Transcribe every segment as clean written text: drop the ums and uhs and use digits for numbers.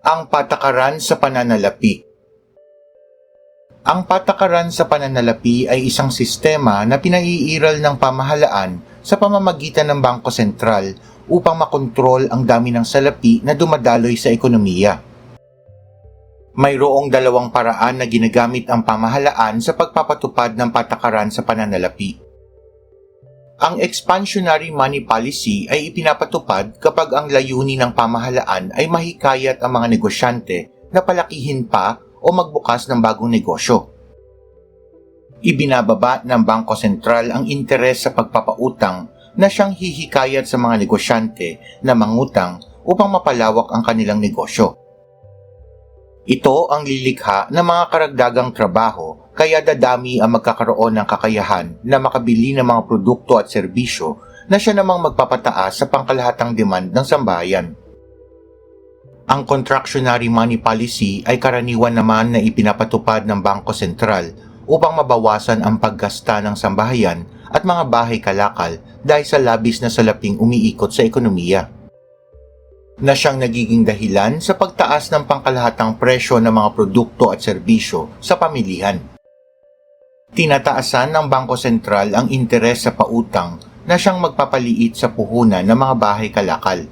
Ang patakaran sa pananalapi. Ang patakaran sa pananalapi ay isang sistema na pinaiiral ng pamahalaan sa pamamagitan ng Bangko Sentral upang makontrol ang dami ng salapi na dumadaloy sa ekonomiya. Mayroong dalawang paraan na ginagamit ang pamahalaan sa pagpapatupad ng patakaran sa pananalapi. Ang expansionary money policy ay ipinapatupad kapag ang layunin ng pamahalaan ay mahikayat ang mga negosyante na palakihin pa o magbukas ng bagong negosyo. Ibinababa ng Bangko Sentral ang interes sa pagpapautang na siyang hihikayat sa mga negosyante na mangutang upang mapalawak ang kanilang negosyo. Ito ang lilikha ng mga karagdagang trabaho kaya dadami ang magkakaroon ng kakayahan na makabili ng mga produkto at serbisyo na siya namang magpapataas sa pangkalahatang demand ng sambahayan. Ang contractionary money policy ay karaniwan naman na ipinapatupad ng Bangko Sentral upang mabawasan ang paggasta ng sambahayan at mga bahay kalakal dahil sa labis na salaping umiikot sa ekonomiya, na siyang nagiging dahilan sa pagtaas ng pangkalahatang presyo ng mga produkto at serbisyo sa pamilihan. Tinataasan ng Bangko Sentral ang interes sa pautang na siyang magpapaliit sa puhunan ng mga bahay kalakal.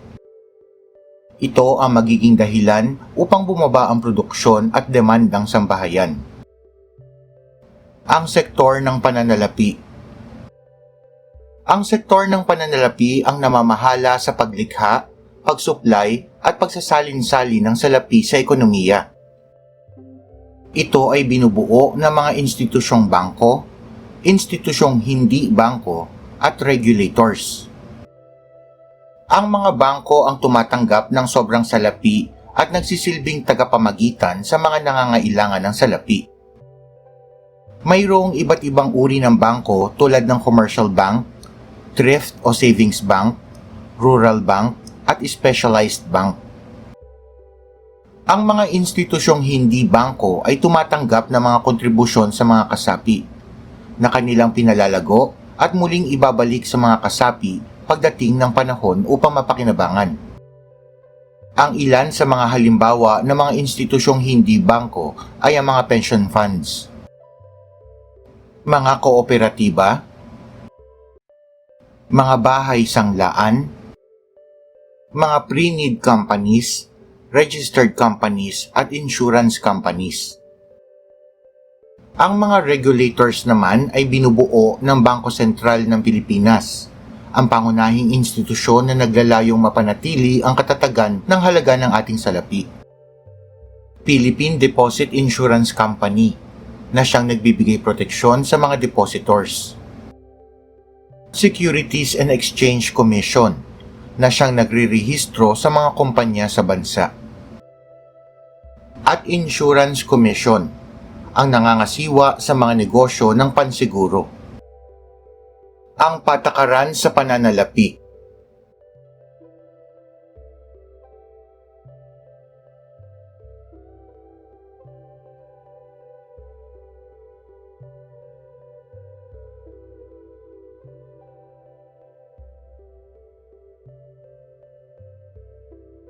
Ito ang magiging dahilan upang bumaba ang produksyon at demand ng sambahayan. Ang sektor ng pananalapi. Ang sektor ng pananalapi ang namamahala sa paglikha, pagsuplay at pagsasalin-salin ng salapi sa ekonomiya. Ito ay binubuo ng mga institusyong bangko, institusyong hindi bangko at regulators. Ang mga bangko ang tumatanggap ng sobrang salapi at nagsisilbing tagapamagitan sa mga nangangailangan ng salapi. Mayroong iba't ibang uri ng bangko tulad ng commercial bank, thrift o savings bank, rural bank, at specialized bank. Ang mga institusyong hindi bangko ay tumatanggap ng mga kontribusyon sa mga kasapi na kanilang pinalalago at muling ibabalik sa mga kasapi pagdating ng panahon upang mapakinabangan. Ang ilan sa mga halimbawa ng mga institusyong hindi bangko ay ang mga pension funds, mga kooperatiba, mga bahay sanglaan, mga pre-need companies, registered companies at insurance companies. Ang mga regulators naman ay binubuo ng Bangko Sentral ng Pilipinas, ang pangunahing institusyon na naglalayong mapanatili ang katatagan ng halaga ng ating salapi. Philippine Deposit Insurance Company, na siyang nagbibigay proteksyon sa mga depositors. Securities and Exchange Commission, na siyang nagre-rehistro sa mga kumpanya sa bansa. At Insurance Commission, ang nangangasiwa sa mga negosyo ng pansiguro. Ang patakaran sa pananalapi.